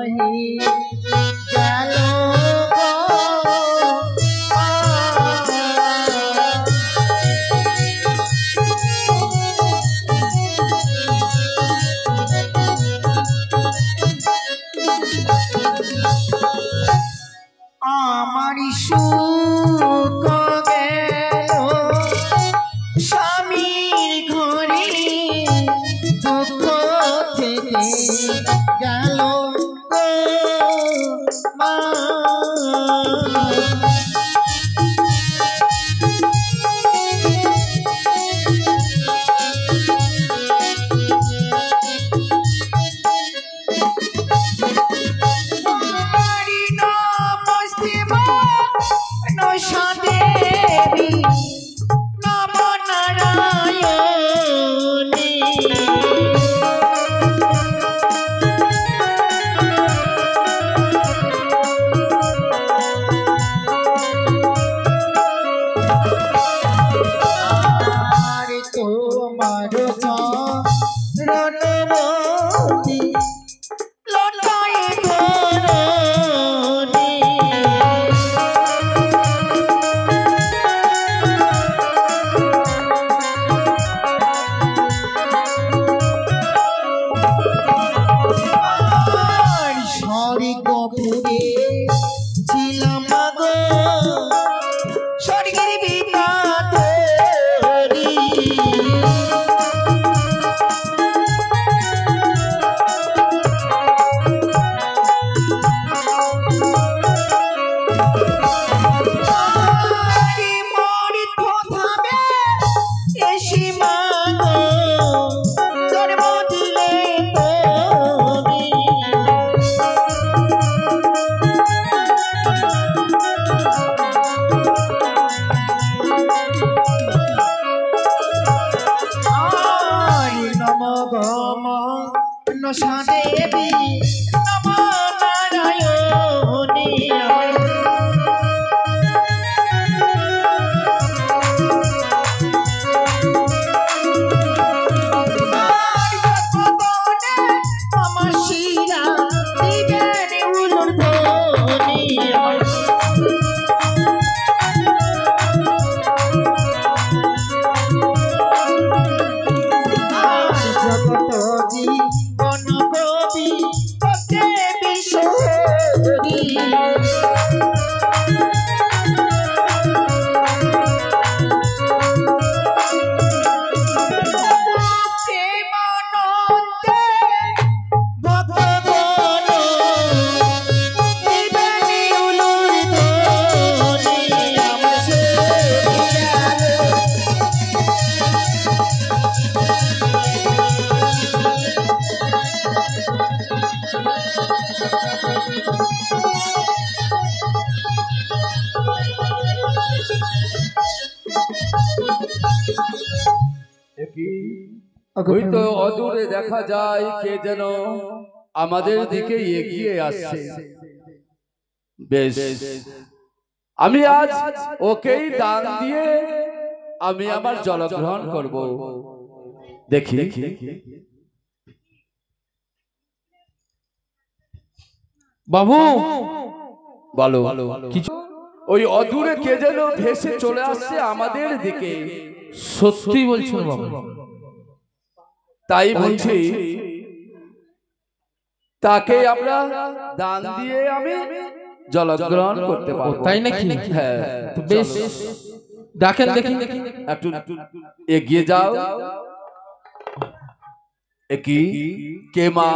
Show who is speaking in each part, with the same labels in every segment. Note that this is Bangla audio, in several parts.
Speaker 1: রহি গেল আমার সুখ গেল স্বামীর ঘরে দুঃখ থেকে গেল মা দেবী নম নারায়ণী আমার শিরা দিবেন উলুর ধ্বনি
Speaker 2: ওই তো অদূরে দেখা যায় কে যেন আমাদের দিকে এগিয়ে আসছে। বেশ, আমি আজ ওকেই দান দিয়ে আমি আমার জলগ্রহণ করব। দেখি
Speaker 3: বাবু
Speaker 2: বলো কিছু। ওই অদূরে কে যেন ভেসে চলে আসছে আমাদের দিকে।
Speaker 3: সত্যি বলছেন বাবু?
Speaker 2: তাই বলছি, তাকে আমরা দান দিয়ে আমি জলগ্রহণ করতে পারবো।
Speaker 3: তাই নাকি?
Speaker 2: হ্যাঁ,
Speaker 3: বেশ, ডাকেন দেখি।
Speaker 2: একটু এগিয়ে যাও। কি কে মা?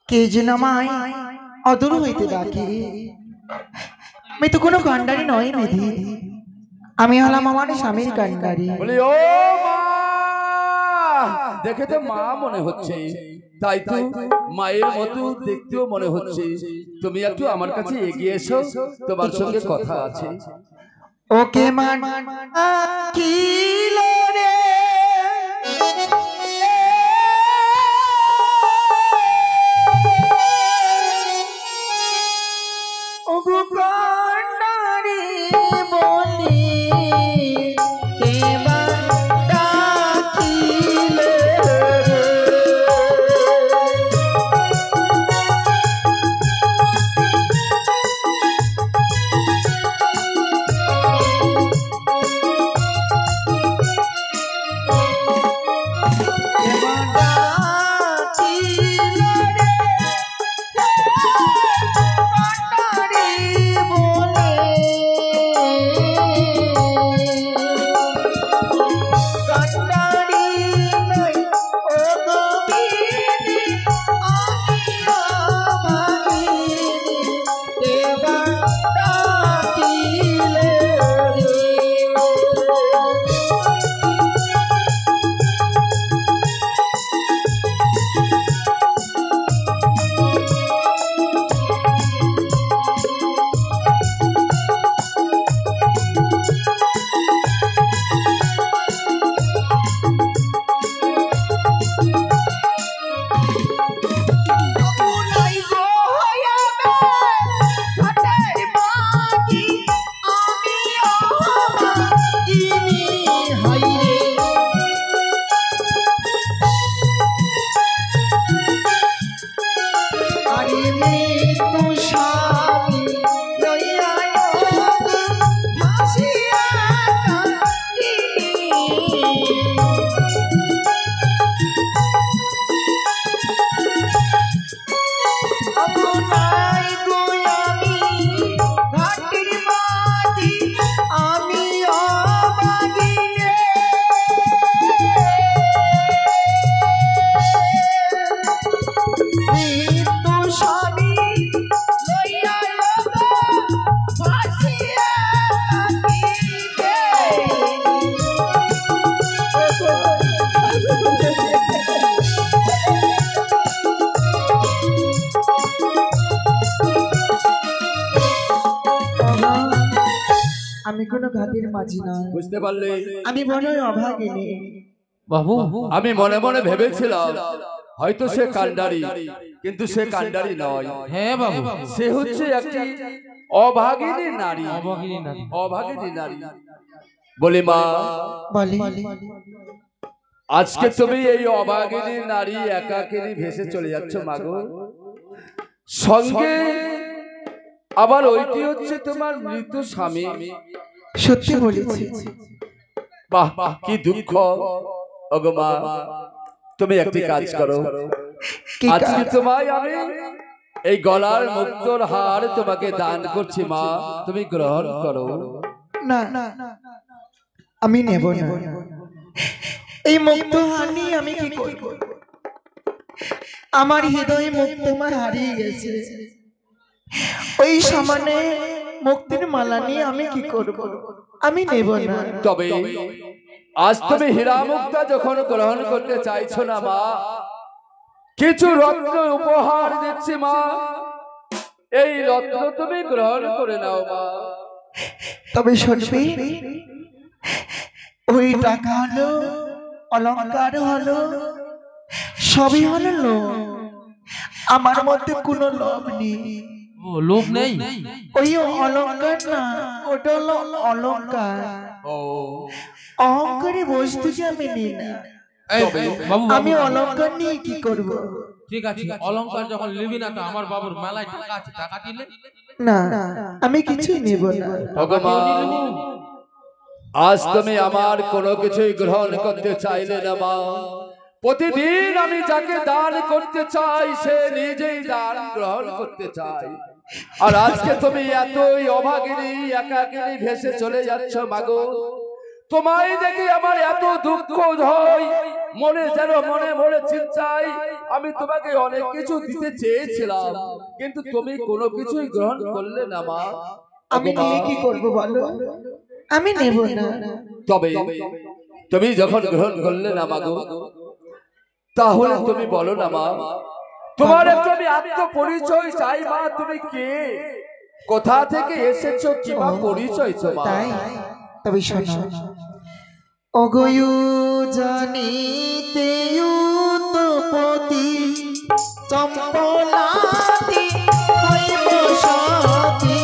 Speaker 1: কে যেন আমায় অদূর হইতে ডাকে। আমি তো কোনো কান্ডারি নই মেধি, আমি হলাম আমার স্বামীর কান্ডারি।
Speaker 2: বলি ও মা, দেখে তো মা মনে হচ্ছে, তাই তো মায়ের মতো দেখতেও মনে হচ্ছে। তুমি একটু আমার কাছে এগিয়ে এসো, তোমার সঙ্গে কথা আছে।
Speaker 1: ওকে মান কি রে ওগো কান্ডারি বলি আমি কোনো ঘাটের মাঝি না,
Speaker 2: বুঝতে পারলে?
Speaker 1: আমি বড়ই অভাগিনী
Speaker 3: বাবু।
Speaker 2: আমি মনে মনে ভেবেছিলাম হয়তো সে কান্ডারি, কিন্তু সে কান্ডারি নয়।
Speaker 3: হ্যাঁ বাবু,
Speaker 2: সে হচ্ছে একটি অভাগিনী নারী।
Speaker 3: অভাগিনী নারী।
Speaker 2: অভাগিনী নারী। বলি মা,
Speaker 1: বলি
Speaker 2: আজকে তুমি এই অভাগিনী নারী একাকিনী ভেসে চলে যাচ্ছ মাগো, সঙ্গে আবার ওইটি হচ্ছে তোমার মৃত স্বামী।
Speaker 1: সত্যি বলেছি।
Speaker 2: বাহ বাহ, কি দুঃখ। ওগো মা, তুমি একটি কাজ করো, আজকে তোমায় আমি এই গলার মুক্তোর হার তোমাকে দান করছি মা, তুমি গ্রহণ করো।
Speaker 1: না, আমি নেব না। এই মুক্ত হার নিয়ে আমি কি করব? আমার হৃদয়ে মুক্তমার হারিয়ে গেছে। ওই সামনে মুক্তির মালা নিয়ে আমি কি করব? আমি নেব না।
Speaker 2: তবে আজ তুমি হীরা মুক্তা যখন গ্রহণ করতে চাইছো না মা, কিছু রত্ন উপহার দিচ্ছি মা, এই রত্ন তুমি গ্রহণ করে নাও মা।
Speaker 1: তবে শুনবি, ওই টাকা হলো, অলংকার হলো, সবই হলো লোভ। আমার মধ্যে কোনো লোভ নেই।
Speaker 3: লোভ নেই?
Speaker 1: ওই অলংকার না, ওটা হলো অলংকার। অহংকারী বস্তুকে আমি নিই না। আমি অলংকার নিয়ে কি করব?
Speaker 3: ঠিক আছে, অলংকার যখন নিবি না, তো আমার বাবুর মেলায় টাকা আছে, টাকা দিলে
Speaker 1: না, আমি কিছুই নেব না।
Speaker 2: আজ তুমি আমার কোনো কিছুই গ্রহণ করতে চাইলে না মা। প্রতিদিন আমি যাকে দান করতে চাই সে নিজেই দান গ্রহণ করতে চাই, আর আজকে তুমি এতই অভাগিনী একাকিনী ভেসে চলে যাচ্ছ মাগো। তোমায় দেখে আমার এত দুঃখ হয়, মনে যেন মনে মনে চিন্তায়। আমি তোমাকে অনেক কিছু দিতে চেয়েছিলাম, কিন্তু তুমি কোনো কিছুই গ্রহণ করলে না মা।
Speaker 1: আমি নিয়ে কি করব বলো? আমি নেব না।
Speaker 2: তবে তুমি যখন গ্রহণ করলে না মাগো, তাহলে তুমি বলো না মা, তোমার একটু আমি আত্মপরিচয় চাই মা। তুমি কে, কোথা থেকে এসেছো, কিবা পরিচয় তোমার?
Speaker 1: তাই? তবে শোনো, অগয়ু জানিতে উৎপত্তি চম্পলাতি হইব সতী।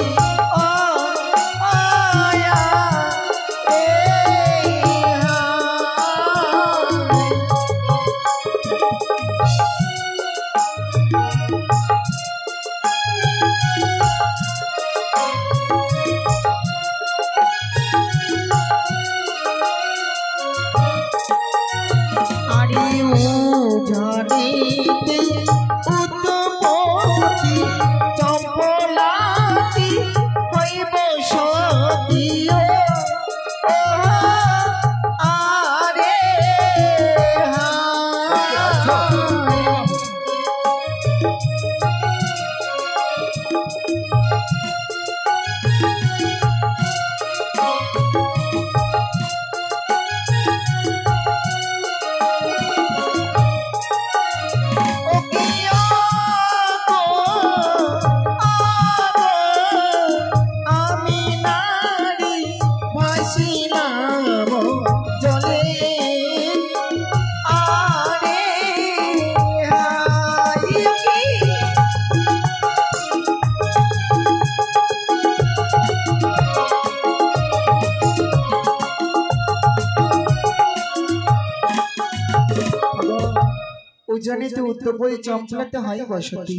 Speaker 1: উজানিতে উত্তরপরি চম্পলাতে হয় বসতি।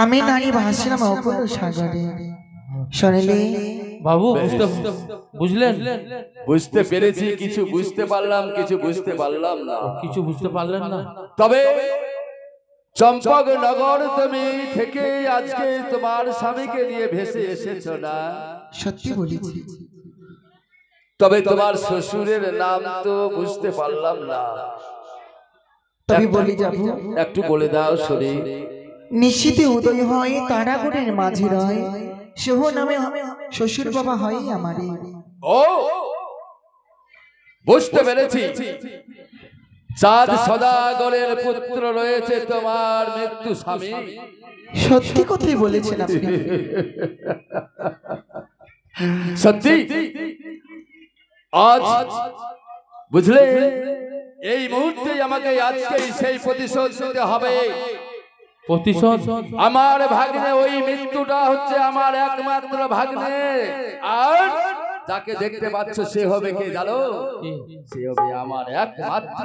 Speaker 1: আমি নারী ভাসলাম অকুল সাগরে। শুনলে
Speaker 3: বাবু বুঝলেন?
Speaker 2: বুঝতে পেরেছি, কিছু বুঝতে পারলাম, কিছু বুঝতে পারলাম না।
Speaker 3: কিছু বুঝতে পারলেন না?
Speaker 2: তবে চম্পকনগর তুমি থেকে আজকে তোমার স্বামীকে নিয়ে ভেসে এসেছো না?
Speaker 1: সত্যি বলেছি।
Speaker 2: তবে তোমার শ্বশুরের নাম তো বুঝতে পারলাম না।
Speaker 1: তবে বলি যাব,
Speaker 2: একটু বলে দাও শুনি।
Speaker 1: নিশীতে উদয় হয় তারাগুড়ের মাঝে রয়, সহ নামে শ্বশুর বাবা হয় আমারে।
Speaker 2: ও বুঝতে পেরেছি, চাঁদ সদাগরের পুত্র রয়েছে তোমার মৃত্যু স্বামী।
Speaker 1: সত্যি কথাই বলেছেন আপনি।
Speaker 2: সত্যি? আজ বুঝলে, এই মুহূর্তে আমাকে আজকেই সেই প্রতিশোধ নিতে হবে।
Speaker 3: প্রতিশোধ?
Speaker 2: আমার ভাগ্নে, ওই মৃত্যুটা হচ্ছে আমার একমাত্র ভাগ্নে। আর যাকে দেখতে পাচ্ছ সে হবে কে জানো? সে হবে আমার একমাত্র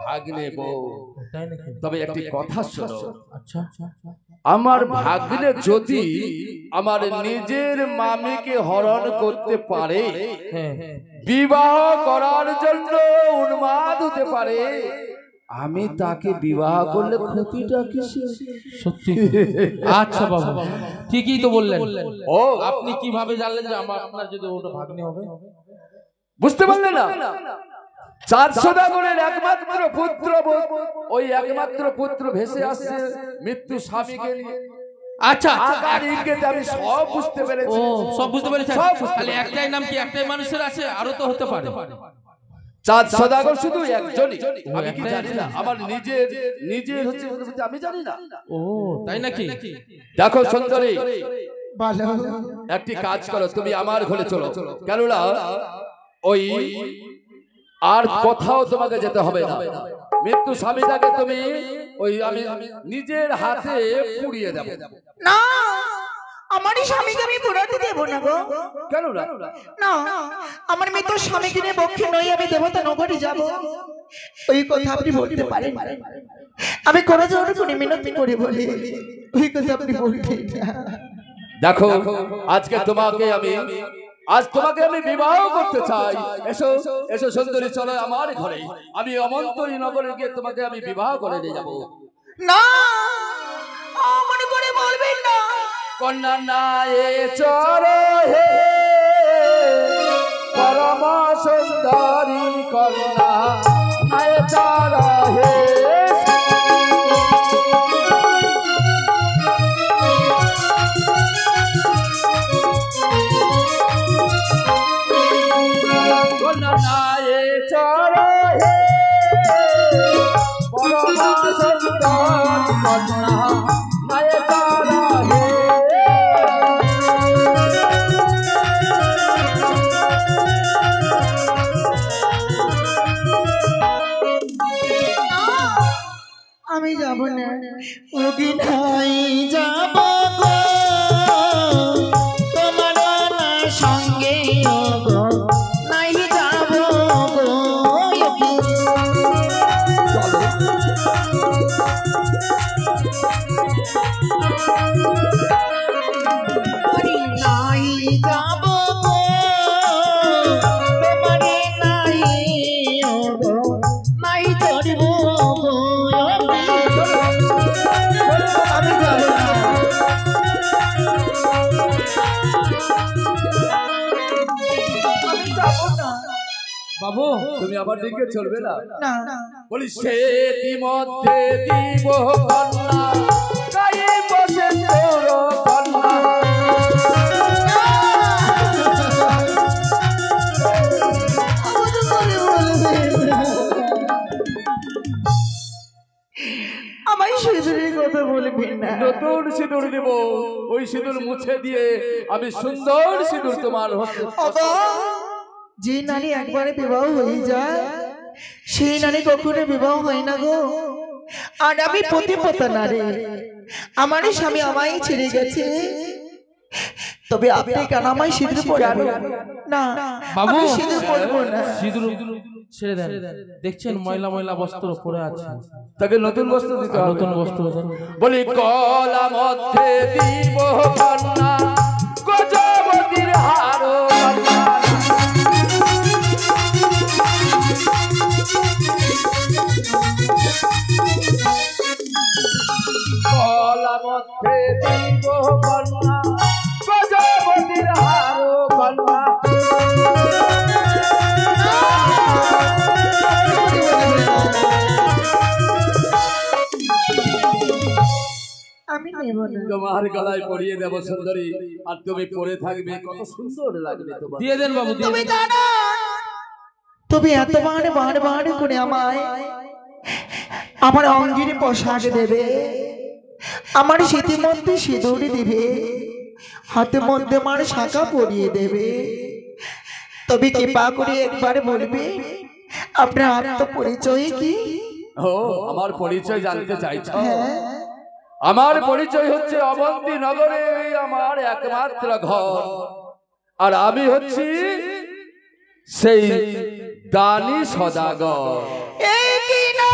Speaker 2: ভাগ্নে বউ। তবে একটি কথা শোনো,
Speaker 3: আচ্ছা,
Speaker 2: আমার ভাগ্নে যদি আমার নিজের মামিকে হরণ করতে পারে, বিবাহ করার জন্য উন্মাদ হতে পারে, আমি তাকে বিবাহ করলে ক্ষতিটা কিসের?
Speaker 3: সত্যি? আচ্ছা বাবা, ঠিকই তো বললেন।
Speaker 2: ও
Speaker 3: আপনি কিভাবে জানলেন যে আপনার যদি ওটা ভাগ্নে হবে?
Speaker 2: বুঝতে পারলেন না? চাঁদ সদাগরের একমাত্র পুত্র, ওই একমাত্র পুত্র ভেসে আসছে মৃত্যু স্বামীকে নিয়ে।
Speaker 3: আচ্ছা,
Speaker 2: আকার ইঙ্গিতে আমি সব বুঝতে পেরেছি।
Speaker 3: ও সব বুঝতে পেরেছি।
Speaker 2: সব বুঝতে
Speaker 3: তাহলে একটাই নাম কি একটাই মানুষের আছে? আরো তো হতে পারে।
Speaker 2: চাঁদ সদাগর শুধু একজনই। আমি কি জানি না? আমার নিজের হচ্ছে, আমি জানি না।
Speaker 3: ও তাই নাকি?
Speaker 2: দেখো সুন্দরী,
Speaker 1: ভালো,
Speaker 2: একটি কাজ করো, তুমি আমার ঘরে চলো। কেননা ওই আর কোথাও তোমাকে যেতে হবে না। মৃত্যু স্বামীটাকে তুমি ওই আমি নিজের হাতে পুড়িয়ে দেব।
Speaker 1: না, আমারই স্বামীকে আমি পুরাতে দেব না গো।
Speaker 2: কেন না?
Speaker 1: না, আমার মৃত স্বামীকে নিয়ে বক্ষে নই আমি দেবতা নগরে যাব। ওই কথা আপনি বলতে পারেন? আমি করে যাওয়ার কোনো মিনতি করে বলি, ওই কথা আপনি বলবেন না।
Speaker 2: দেখো, আজকে তোমাকে আমি বিবাহ করতে চাই। এসো এসো সুন্দরী, চলো আমার ঘরে। আমি অমন্তরী নগরে গিয়ে তোমাকে আমি বিবাহ করে নিয়ে যাবো।
Speaker 1: না, মনে করে বলবেন না।
Speaker 2: কন্যা নায়ে চলো হে পরম সুন্দরী কন্যা নায়ে চলো হে। কন্যা নায়ে চলো হে পরম সুন্দরী কন্যা নায়ে চলো হে।
Speaker 1: আমি যাব না, ওকে নাই যাব গো, তোমার না সঙ্গে গো, নাই যাব গো।
Speaker 2: চলো
Speaker 1: নাই যাব গো, তোমার নাই গো, নাই চড়ব গো। আমি যাব না। আমি যাব না।
Speaker 3: বাবু
Speaker 2: তুমি আমার দিকে চলবে না?
Speaker 1: না,
Speaker 2: বলি সেটি মধ্যে দিব কন্যা, গায়ে বসে তোর কন্যা।
Speaker 1: আমায় সিঁদুরের কথা বলবেন না।
Speaker 2: নতুন সিঁদুর দেব, ওই সিঁদুর মুছে দিয়ে আমি সুন্দর সিঁদুর তোমার হাতে।
Speaker 1: অবা, যে নারী একবারে বিবাহ হয়ে যায় সেই নারী কখনো বিবাহ হয় না গো। আর আমি পতিপতা নারী, আমার স্বামী আমায় ছেড়ে গেছে, তবে আপনি কেন আমায় সিঁদুর পরাবেন না?
Speaker 3: বাবু
Speaker 1: আমি সিঁদুর পরবো না।
Speaker 3: সিঁদুর ছেড়ে দেন, দেখছেন ময়লা ময়লা বস্ত্র পরে আছে,
Speaker 2: তাকে নতুন বস্ত্র দিতে হবে।
Speaker 3: নতুন বস্ত্র দেন।
Speaker 2: বলি কলা মধ্যে দিব কন্যা গজবতীর হারো কন্যা। কলা মধ্যে দিব কন্যা গজবতীর হারো কন্যা।
Speaker 1: আমি নেব না।
Speaker 2: তোমার গলায় পরিয়ে দেব সুন্দরী, আর তুমি পরে থাকবে, কত সুন্দর লাগবে তোমার।
Speaker 3: দিয়ে দেন বাবু, দিয়ে
Speaker 1: তুমি
Speaker 3: দেন।
Speaker 1: জানো তুমি এত বার করে আমায় আমার অঙ্গিনী পোশাক দেবে, আমার শীতের মধ্যে সিঁদুর দিবে, হাতে মধ্যে আমার শাঁখা পরিয়ে দেবে, তবে কৃপা করে একবার বলবে আপনার আত্মপরিচয় কি?
Speaker 2: ও, আমার পরিচয় জানতে চাইছো?
Speaker 1: হ্যাঁ,
Speaker 2: আমার পরিচয় হচ্ছে অবন্তী নগরে আমার একমাত্র ঘর, আর আমি হচ্ছি সেই দানি সদাগর।
Speaker 1: এই কি না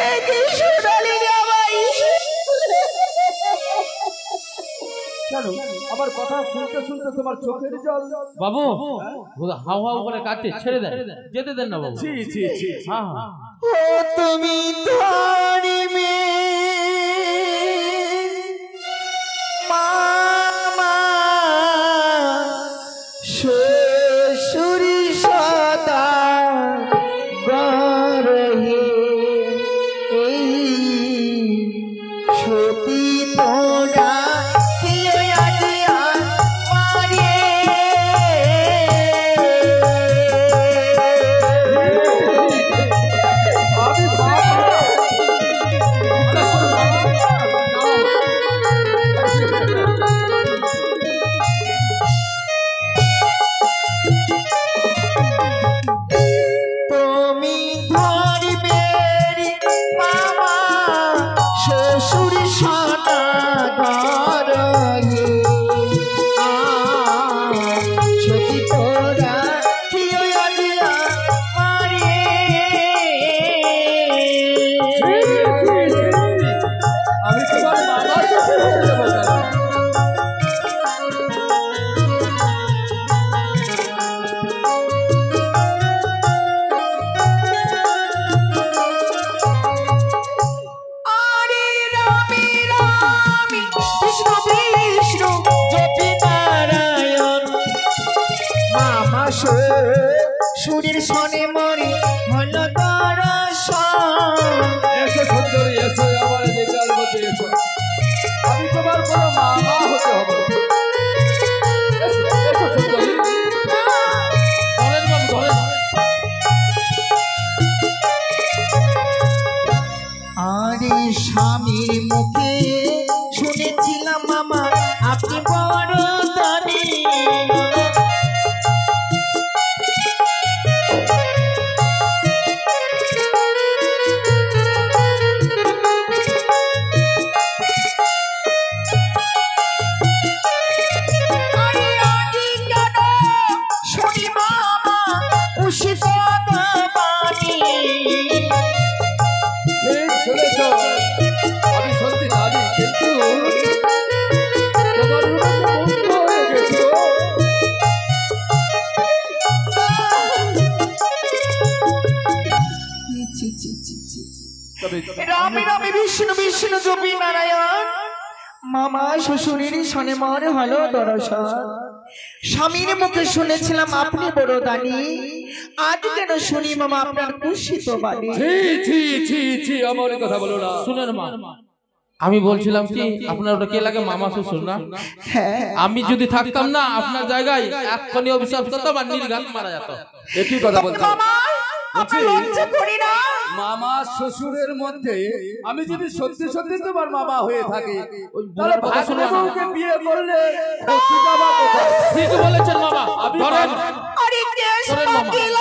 Speaker 1: এই কি সোনালি রে আমায়।
Speaker 2: কেন আমার কথা শুনতে শুনতে তোমার চোখের জল?
Speaker 3: বাবু হাউ হাউ করে কাটে, ছেড়ে দেন, যেতে দেন না বাবু।
Speaker 2: ছি ছি ছি।
Speaker 3: হ্যাঁ হ্যাঁ,
Speaker 1: ও তুমি ধরিবে মামা শ্বশুরি সদা গরহে, এই সতী তোরা হিয়া দিয়া মারে। তুমি ধরিবে মামা শ্বশুর সদাগর হে, সতী তোরা হিয়া দিয়া মারে।
Speaker 2: আমি তোমার মামা শ্বশুর হয়ে যাবো কেন?
Speaker 1: আরে রামে রামে বিষ্ণু বিষ্ণু জপি নারায়ণ, মামা শ্বশুরের সনে মরে হল দর্শন।
Speaker 2: এসো সুন্দরী, এসো আমার নিকার মধ্যে এসো। আমি তোমার কোনো মামা হতে হবে। এসো, এসো সুন্দরী।
Speaker 3: ধরেন বাবু, ধরেন।
Speaker 1: আরে স্বামীর মুখে শুনেছিলাম মামা আপনি বড় দানি, আরে আগে কেন শুনি মামা উষিত বাণী।
Speaker 2: ঠিক শুনেছ, আমি সত্যি জানি, কিন্তু তোমার রূপে মুগ্ধ হয়ে গেছি গো। তবে
Speaker 1: রামে রামে বিষ্ণু বিষ্ণু জপি নারায়ণ, মামা শ্বশুরের সনে মর হলো দর্শন। স্বামীর মুখে শুনেছিলাম আপনি বড় দানি, আজ কেন শুনি মামা আপনার কুশিত বাণী।
Speaker 2: ছি ছি ছি ছি, আমার কথা বলো না।
Speaker 3: শুনেন মা, আমি বলছিলাম কি আপনার ওটা কে লাগে, মামা শ্বশুর না?
Speaker 1: হ্যাঁ,
Speaker 3: আমি যদি থাকতাম না আপনার জায়গায়, এক্ষুনি অভিশাপ করতাম আর নির্ঘাত মারা যেত।
Speaker 2: একই কথা বলছো।
Speaker 1: মামা আপনি লজ্জা করি না?
Speaker 2: মামা শ্বশুরের মধ্যে আমি যদি সত্যি সত্যি তোমার মামা হয়ে থাকি,
Speaker 3: ওই
Speaker 2: তাহলে
Speaker 3: বুড়ার কথা শুনে
Speaker 2: ভাগ্নে বউকে বিয়ে করলে ক্ষতিটা বা কোথায়?
Speaker 3: ঠিক বলেছেন মামা, ধরেন।
Speaker 1: আরে কেশ
Speaker 3: শোনেন মামা।
Speaker 1: পাকিল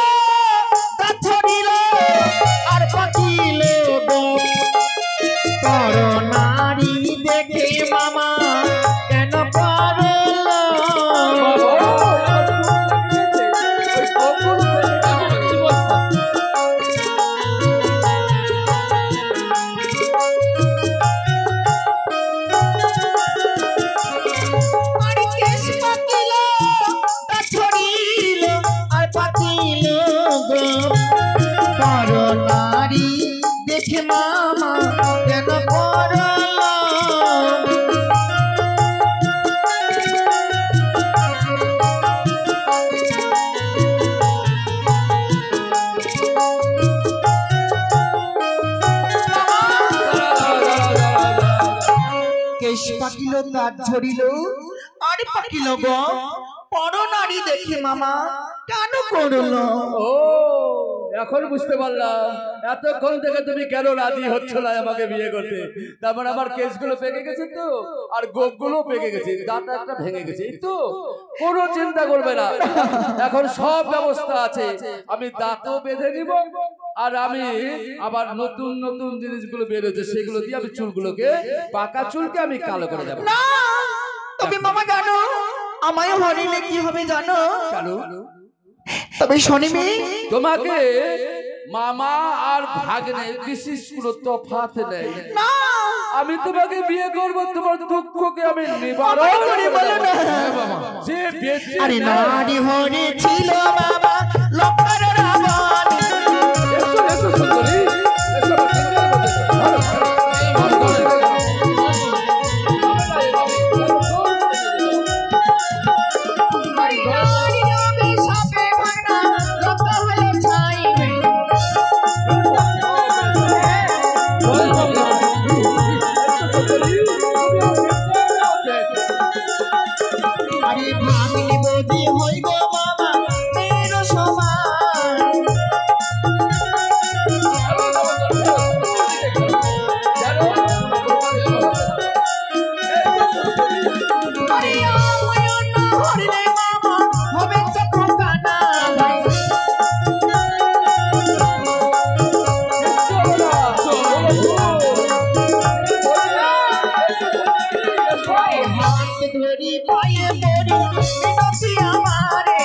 Speaker 1: গাছড়িল আর পাকিল করোনারি দেখে মামা কেন পারল পাকিল গো পর নারী দেখে মামা কেন করলো কেশ পাকিল দাঁত ঝরিল আর পাকিল গো পর নারী দেখে মামা কেন করলো
Speaker 2: ও এখন বুঝতে পারলাম এতক্ষণ থেকে তুমি কেন রাজি হচ্ছ না আমাকে বিয়ে করতে। তারপর আমার কেসগুলো পেকে গেছে তো, আর গোপগুলো পেকে গেছে, দাঁত একটা ভেঙে গেছে, এই তো কোনো চিন্তা করবে না, এখন সব ব্যবস্থা আছে। আমি দাঁতও বেঁধে নিব, আর আমি আবার নতুন নতুন জিনিসগুলো বেরোচ্ছে সেগুলো দিয়ে আমি চুলগুলোকে, পাকা চুলকে আমি কালো করে দেবো।
Speaker 1: না তবে মামা জানো আমায় হরিলে কি হবে জানো?
Speaker 2: কালো
Speaker 1: তবে শনিবে
Speaker 2: তোমাকে মামা আর ভাগ্নে বিশেষ কোনো তফাৎ নেই।
Speaker 1: না
Speaker 2: আমি তোমাকে বিয়ে করব, তোমার দুঃখকে আমি নিবারণ
Speaker 1: করে বলো না
Speaker 2: যে বেঁচে
Speaker 1: আরে নারী হরে ছিল বাবা লক্ষ্মণ রাবণ
Speaker 2: এসো এসো সুন্দরী, এসো সুন্দর
Speaker 1: আরে ভাগনি বজি হই গো বাবা মেরো সমান আরে আমায় না হরিলে মামা হবে চক্র কানা হাত ধরি পায়ে পড়ি মিনতি আমারে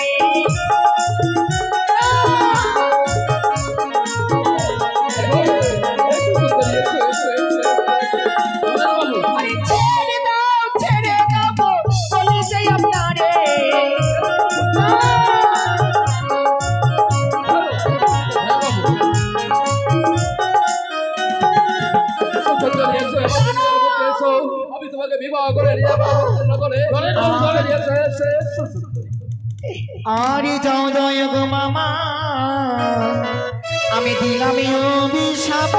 Speaker 1: আরে ছেড়ে দাও বলি যে আপনারে
Speaker 2: আমি তোমাকে বিবাহ করে নিয়ে যাবো।
Speaker 1: আরে যাও দয় গো মামা আমি দিলাম এই অভিশাপ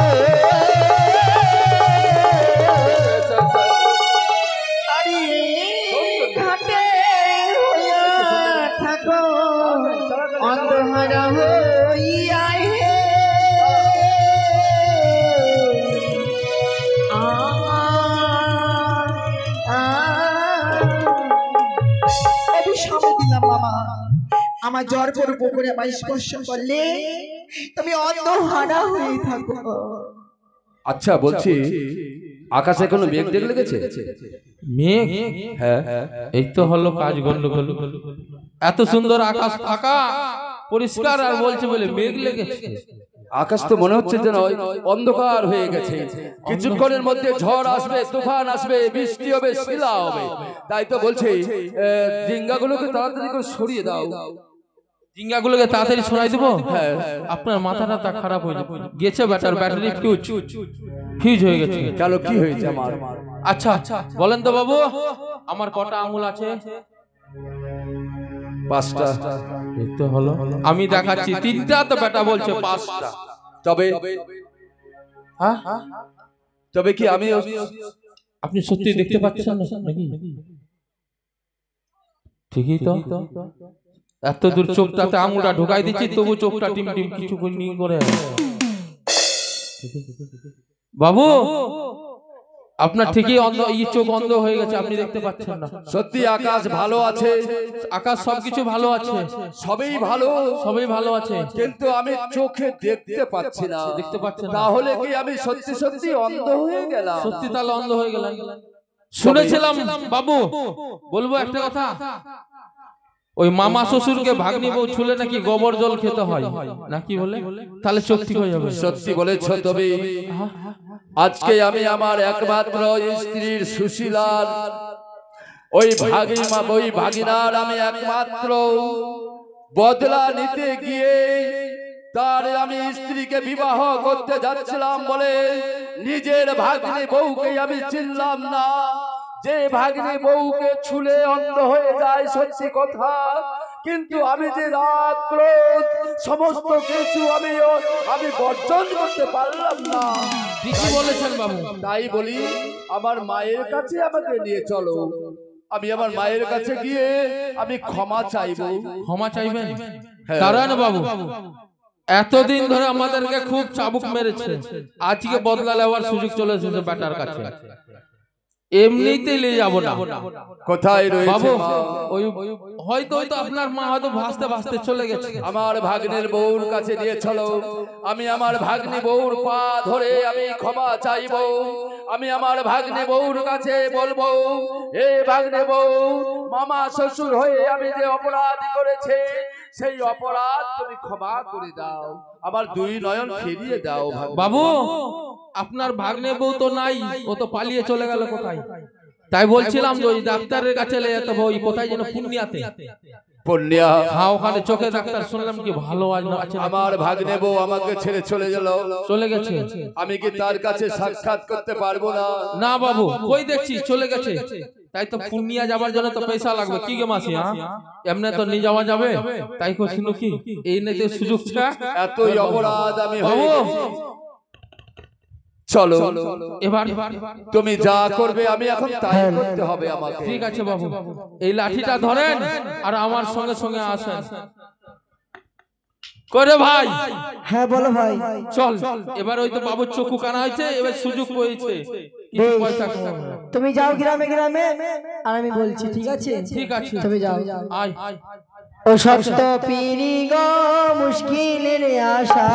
Speaker 1: আরে ঘাটে হইয়া থাকো অন্ধহারা হইয়া হে অভিশাপ দিলাম মামা আমার জ্বর পরে পুকুরে আমায় স্পর্শ করলে তুমি অন্ধহারা হয়ে থাকো।
Speaker 2: আচ্ছা বলছি, আকাশে কোনো মেঘ টেঘ লেগেছে?
Speaker 3: মেঘ?
Speaker 2: হ্যাঁ,
Speaker 3: এই তো হলো কাজ গন্ডগোল। এত সুন্দর আকাশ ফাঁকা পরিষ্কার, আর বলছে বলে মেঘ লেগেছে।
Speaker 2: আকাশ তো মনে হচ্ছে যেন অন্ধকার হয়ে গেছে। কিছুক্ষণের মধ্যে ঝড় আসবে, তুফান আসবে, বৃষ্টি হবে, শিলা হবে। তাই তো বলছি ডিঙ্গাগুলোকে তাড়াতাড়ি করে সরিয়ে দাও।
Speaker 3: জিঙ্গাগুলোকে তাড়াতাড়ি সরাই দেবো?
Speaker 2: হ্যাঁ।
Speaker 3: আপনার মাথাটা তা খারাপ হয়ে গেছে, ব্যাটারি ফিউজ হয়ে গেছে।
Speaker 2: কেন কি হয়েছে আমার?
Speaker 3: আচ্ছা বলেন তো বাবু, আমার কটা আঙুল আছে?
Speaker 2: 5টা।
Speaker 3: এই তো হলো, আমি দেখাচ্ছি 3টা, তো বেটা বলছে 5টা।
Speaker 2: তবে
Speaker 3: হ্যাঁ
Speaker 2: তবে কি আমি
Speaker 3: আপনি সত্যি দেখতে পাচ্ছেন নাকি? ঠিকই তো, এত দূর চোখটাতে আঙুলটা ঢুকাই দিচ্ছি, তবু চোখটা টিম টিম কিছু করে। বাবু আপনার ঠিকই অন্ধ, এই চোখ অন্ধ হয়ে গেছে, আপনি দেখতে পাচ্ছেন না।
Speaker 2: সত্যি আকাশ ভালো আছে,
Speaker 3: আকাশ সবকিছু ভালো আছে,
Speaker 2: সবই ভালো
Speaker 3: আছে,
Speaker 2: কিন্তু আমি চোখে দেখতে পাচ্ছি না। তাহলে কি আমি সত্যি সত্যি অন্ধ হয়ে গেলাম?
Speaker 3: সত্যি তাহলে অন্ধ হয়ে গেলাম। শুনেছিলাম বাবু, বলবো একটা কথা, ওই মামা শ্বশুরকে ভাগ্নি বউ ছুলে নাকি গোবর জল খেতে হয় নাকি বলে, তাহলে চোখ ঠিক হয়ে যাবে।
Speaker 2: সত্যি বলেছ। তবে আজকে আমি আমার একমাত্র স্ত্রীর সুশীলার ওই ভাগিনার আমি একমাত্র বদলা নিতে গিয়ে তার আমি স্ত্রীকে বিবাহ করতে যাচ্ছিলাম বলে নিজের ভাগ্নে বউকে আমি চিনলাম না। যে ভাগ্নে বউকে ছুলে অন্ধ হয়ে যায় সত্যি কথা, কিন্তু আমি যে রাগ ক্রোধ সমস্ত কিছু আমি বর্জন করতে পারলাম না।
Speaker 3: ঠিকই বলেছেন বাবু।
Speaker 2: তাই বলি আমার মায়ের কাছে আমাকে নিয়ে চলো, আমি আমার মায়ের কাছে গিয়ে আমি ক্ষমা চাইবো।
Speaker 3: ক্ষমা চাইবেন?
Speaker 2: হ্যাঁ।
Speaker 3: দাঁড়ান বাবু, এতদিন ধরে আমাদেরকে খুব চাবুক মেরেছে, আজকে বদলা নেওয়ার সুযোগ চলে এসেছে বেটার কাছে। এমনিতে নিয়ে যাব না।
Speaker 2: কোথায় রয়েছে
Speaker 3: বাবু?
Speaker 2: মা?
Speaker 3: ওই হয়তো আপনার মা হয়তো ভাসতে ভাসতে চলে গেছে।
Speaker 2: আমার ভাগ্নের বউর কাছে নিয়ে চলো, আমি আমার ভাগ্নি বউর পা ধরে আমি ক্ষমা চাইবো। আমি আমার ভাগ্নে বউর কাছে বলবো, এ ভাগ্নে বউ, মামা শ্বশুর হয়ে আমি যে অপরাধ করেছে সেই অপরাধ তুমি ক্ষমা করে দাও, আমার দুই নয়ন ফিরিয়ে দাও।
Speaker 3: বাবু, আপনার ভাগ্নে বউ তো নাই, ও তো পালিয়ে চলে গেল কোথায়? তাই বলছিলাম যে ওই ডাক্তারের কাছে নিয়ে যেতে হবে। ওই কোথায় যেন পূর্ণিয়াতে।
Speaker 2: পূর্ণিয়া?
Speaker 3: হ্যাঁ, ওখানে চোখে ডাক্তার শুনলাম কি ভালো আছে।
Speaker 2: আমার ভাগ্নে বউ আমাকে ছেড়ে চলে গেল।
Speaker 3: চলে গেছে?
Speaker 2: আমি কি তার কাছে সাক্ষাৎ করতে পারবো না?
Speaker 3: না বাবু, কই দেখছি চলে গেছে। তাই তো পূর্ণিয়া যাবার জন্য তো পয়সা লাগবে। কি গে মাসি? হ্যাঁ, এমনি তো নিয়ে যাওয়া যাবে? তাই কইছিল কি এই নিতে সুযোগ ছা।
Speaker 2: এতই অপরাধ আমি
Speaker 3: বাবু
Speaker 2: চলো,
Speaker 3: এবার
Speaker 2: তুমি যা করবে আমি এখন তাই করতে হবে আমাকে।
Speaker 3: ঠিক আছে বাবু, এই লাঠিটা ধরেন আর আমার সঙ্গে সঙ্গে আসেন। করে ভাই?
Speaker 1: হ্যাঁ বলো ভাই।
Speaker 3: চল, এবার ওই তো বাবুর চক্ষু কানা হয়েছে, এবার সুযোগ পেয়েছে। কিছু পয়সা কমাবে।
Speaker 1: তুমি যাও গ্রামে গ্রামে, আর আমি বলছি, ঠিক আছে?
Speaker 3: ঠিক আছে,
Speaker 1: তুমি যাও।
Speaker 3: আয়।
Speaker 1: ও সত্য পিরি গো মুশকিলের আশা,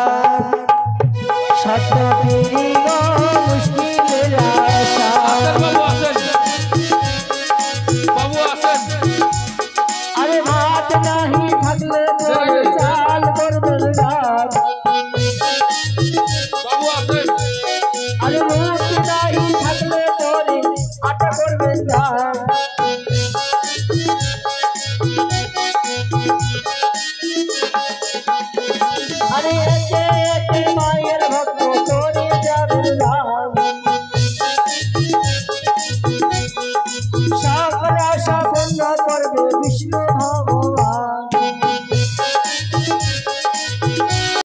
Speaker 1: সত্য পিরি গো মুশকিলের আশা।
Speaker 3: আসেন বাবু, আসেন বাবু, আসেন।
Speaker 1: আরে ভাত নাহি থাকলে তোর চাল করবে রাত।
Speaker 3: বাবু আসেন।
Speaker 1: আরে রুটি নাহি থাকলে তোর আটা করবে রাত। আরে একে